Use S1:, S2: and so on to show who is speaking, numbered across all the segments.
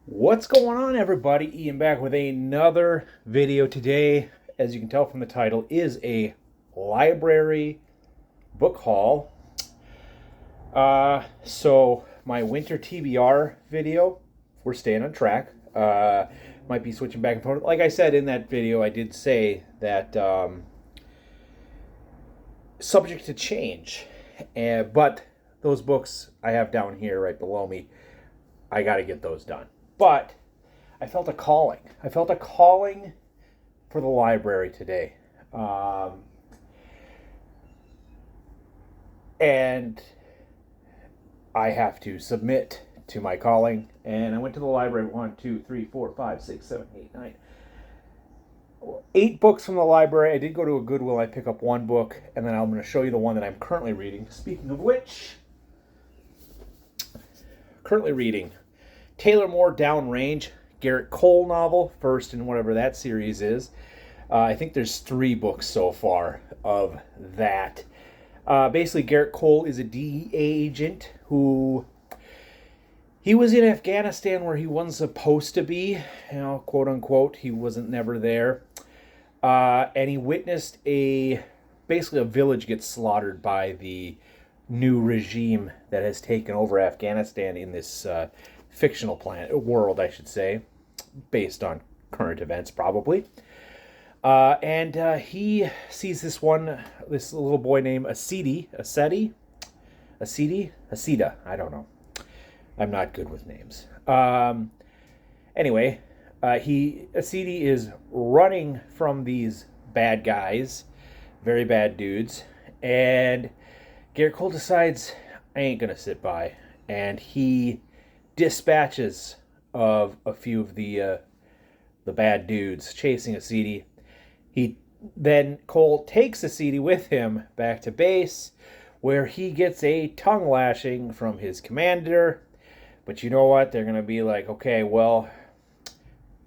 S1: What's going on, everybody? Ian back with another video today. As you can tell from the title, is a library book haul. So my winter TBR video, we're staying on track. Might be switching back and forth. Like I said in that video, I did say that subject to change, but those books I have down here right below me, I got to get those done. But I felt a calling. I felt a calling for the library today. And I have to submit to my calling. And I went to the library 1, 2, 3, 4, 5, 6, 7, 8, 9. 8 books from the library. I did go to a Goodwill. I pick up one book, and then I'm going to show you the one that I'm currently reading. Speaking of which, currently reading Taylor Moore Downrange, Garrett Cole novel, first in whatever that series is. I think there's 3 books so far of that. Basically, Garrett Cole is a DEA agent who he was in Afghanistan where he wasn't supposed to be, quote unquote. He wasn't never there, and he witnessed basically a village get slaughtered by the new regime that has taken over Afghanistan in this fictional world, I should say, based on current events, probably. And he sees this little boy named Asida. I don't know. I'm not good with names. Anyway, Asidi is running from these bad guys, very bad dudes, and Garrett Cole decides, I ain't gonna sit by, and he dispatches of a few of the bad dudes chasing Asidi. Cole takes Asidi with him back to base, where he gets a tongue lashing from his commander. But you know what? They're gonna be like, okay, well,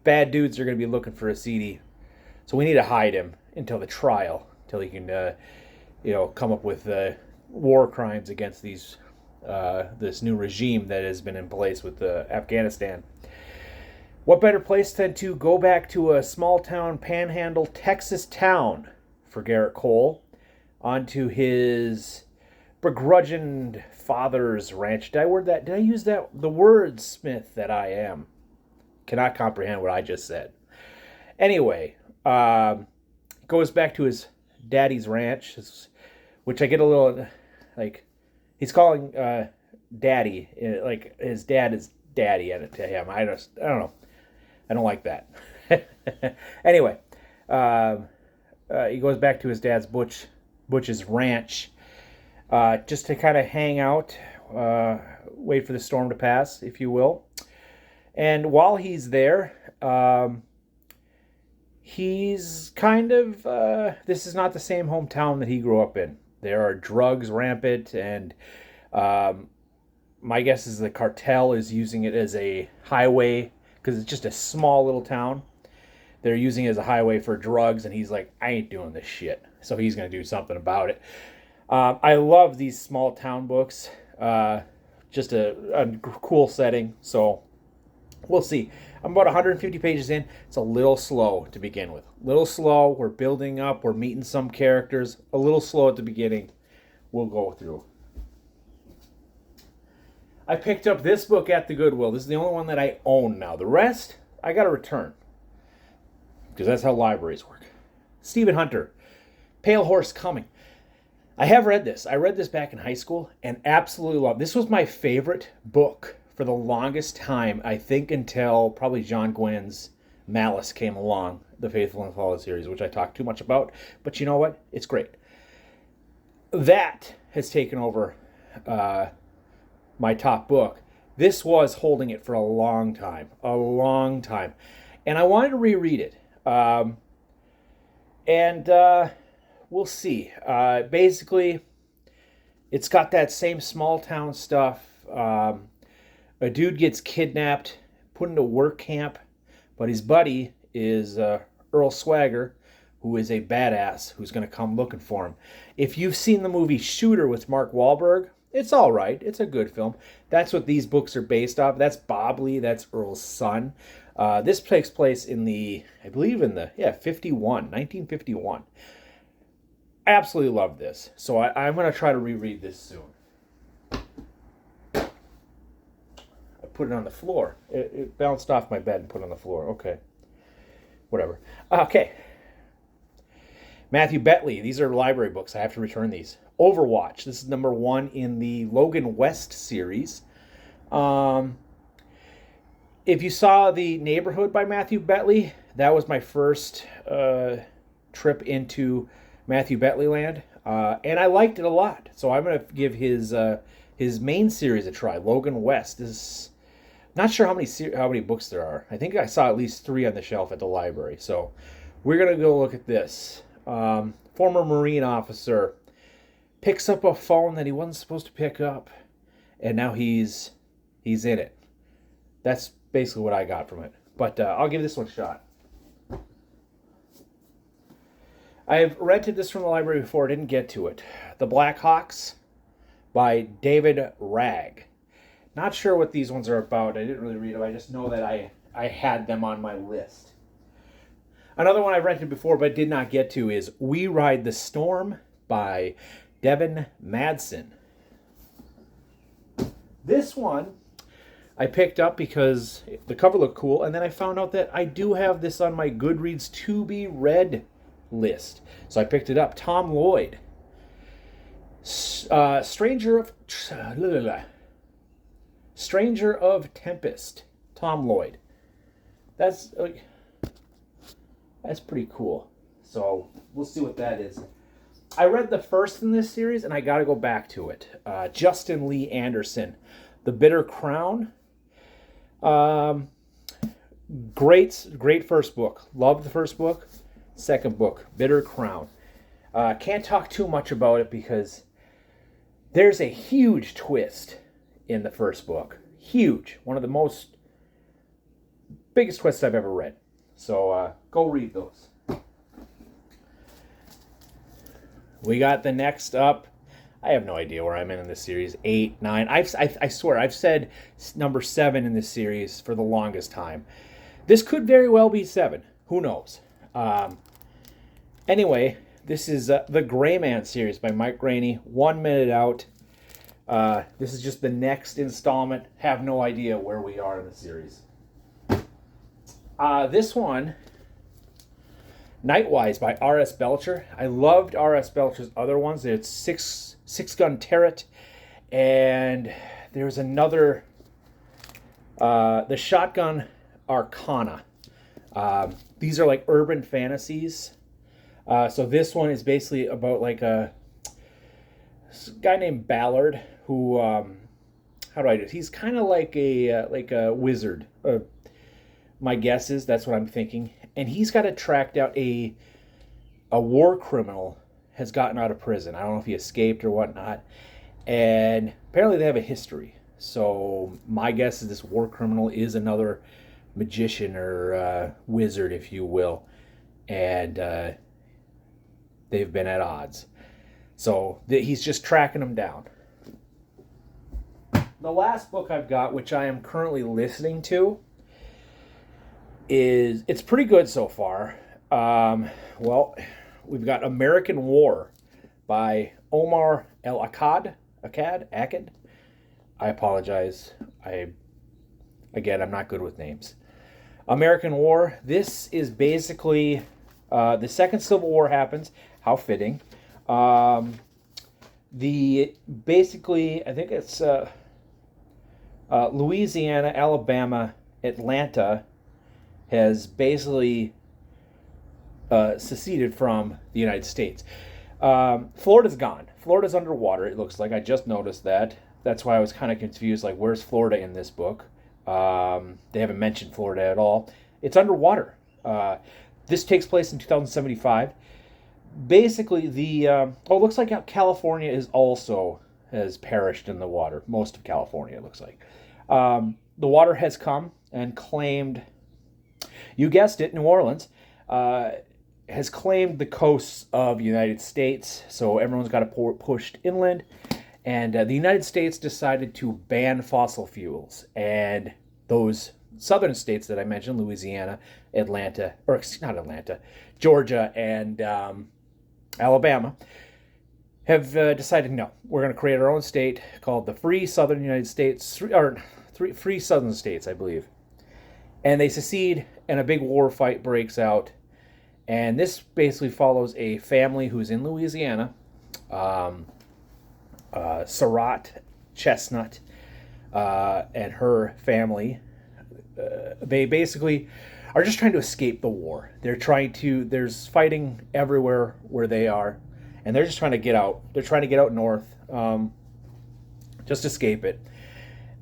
S1: bad dudes are gonna be looking for Asidi, so we need to hide him until the trial, until he can, come up with war crimes against this new regime that has been in place with Afghanistan. What better place than to go back to a small town, panhandle Texas town for Garrett Cole, onto his begrudging father's ranch. Did I use the wordsmith that I am? Cannot comprehend what I just said. Anyway, goes back to his daddy's ranch, which I get a little like he's calling daddy, like his dad is daddy to him. I don't know. I don't like that. Anyway, he goes back to his dad's Butch's ranch, just to kind of hang out, wait for the storm to pass, if you will. And while he's there, he's kind of this is not the same hometown that he grew up in. There are drugs rampant, and my guess is the cartel is using it as a highway, because it's just a small little town. They're using it as a highway for drugs, and he's like, I ain't doing this shit. So he's going to do something about it. I love these small town books. Just a cool setting. So we'll see. I'm about 150 pages in. It's a little slow to begin with. A little slow. We're building up. We're meeting some characters. A little slow at the beginning. We'll go through. I picked up this book at the Goodwill. This is the only one that I own now. The rest, I got to return, because that's how libraries work. Stephen Hunter, Pale Horse Coming. I have read this. I read this back in high school and absolutely loved it. This was my favorite book for the longest time, I think, until probably John Gwynn's Malice came along, the Faithful and Flawless series, which I talked too much about. But you know what? It's great. That has taken over my top book. This was holding it for a long time. And I wanted to reread it. We'll see. Basically, it's got that same small town stuff. A dude gets kidnapped, put into work camp, but his buddy is Earl Swagger, who is a badass who's going to come looking for him. If you've seen the movie Shooter with Mark Wahlberg, It's all right. It's a good film. That's what these books are based off. That's Bob Lee. That's Earl's son. This takes place in I believe in the, 1951. Absolutely love this. So I'm going to try to reread this soon. I put it on the floor. It bounced off my bed and put it on the floor. Okay. Whatever. Okay. Matthew Betley. These are library books. I have to return these. Overwatch. This is number 1 in the Logan West series. If you saw The Neighborhood by Matthew Betley, that was my first trip into Matthew Betley land, and I liked it a lot. So I'm going to give his main series a try. Logan West is not sure how many books there are. I think I saw at least 3 on the shelf at the library. So we're going to go look at this. Former Marine officer picks up a phone that he wasn't supposed to pick up, and now he's in it. That's basically what I got from it. But I'll give this one a shot. I've rented this from the library before. I didn't get to it. The Black Hawks by David Ragg. Not sure what these ones are about. I didn't really read them. I just know that I had them on my list. Another one I rented before but did not get to is We Ride the Storm by Devin Madsen. This one I picked up because the cover looked cool, and then I found out that I do have this on my Goodreads to be read list. So I picked it up. Tom Lloyd. Stranger of Tempest. Tom Lloyd. That's pretty cool. So we'll see what that is. I read the first in this series, and I got to go back to it. Justin Lee Anderson, The Bitter Crown. Great first book. Loved the first book. Second book, Bitter Crown. Can't talk too much about it because there's a huge twist in the first book. Huge. One of the biggest twists I've ever read. So go read those. We got the next up. I have no idea where I'm in this series. 8, 9. I swear, I've said number 7 in this series for the longest time. This could very well be 7. Who knows? Anyway, this is the Gray Man series by Mike Rainey. 1 minute out. This is just the next installment. Have no idea where we are in the series. This one, Nightwise by R.S. Belcher. I loved R.S. Belcher's other ones. It's Six Gun Turret, and there's another, the Shotgun Arcana. These are like urban fantasies. So this one is basically about like a guy named Ballard who, how do I do it? He's kind of like a wizard. My guess is that's what I'm thinking. And he's got to track down a war criminal has gotten out of prison. I don't know if he escaped or whatnot. And apparently they have a history. So my guess is this war criminal is another magician or wizard, if you will. And they've been at odds. So he's just tracking them down. The last book I've got, which I am currently listening to, it's pretty good so far. Well, we've got American War by Omar El Akkad. I apologize. I'm not good with names. American War. This is basically the Second Civil War happens. How fitting. I think it's Louisiana, Alabama, Atlanta has basically seceded from the United States. Florida's gone. Florida's underwater, it looks like. I just noticed that. That's why I was kind of confused, like, where's Florida in this book? They haven't mentioned Florida at all. It's underwater. This takes place in 2075. Basically, it looks like California has perished in the water. Most of California, it looks like. The water has come and claimed, you guessed it, New Orleans, has claimed the coasts of the United States. So everyone's got pushed inland. And the United States decided to ban fossil fuels. And those southern states that I mentioned, Louisiana, Atlanta, or not Atlanta, Georgia, and Alabama, have decided no, we're going to create our own state called the Free Southern United States, or Free Southern States, I believe. And they secede, and a big war fight breaks out. And this basically follows a family who's in Louisiana, Surratt Chestnut, and her family. They basically are just trying to escape the war. There's fighting everywhere where they are, and they're just trying to get out. They're trying to get out north, just escape it.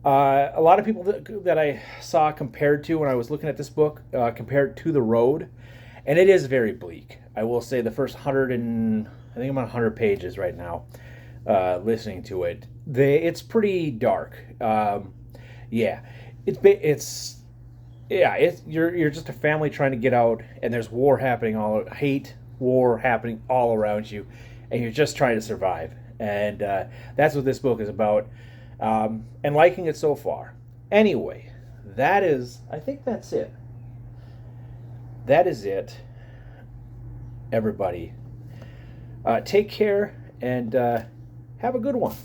S1: A lot of people that I saw compared to when I was looking at this book, compared to The Road, and it is very bleak. I will say the first 100 and I think I'm on 100 pages right now, listening to it. It's pretty dark. Yeah, you're just a family trying to get out, and there's war happening war happening all around you, and you're just trying to survive. And that's what this book is about, and liking it so far. Anyway, I think that's it. That is it, everybody. Take care and have a good one.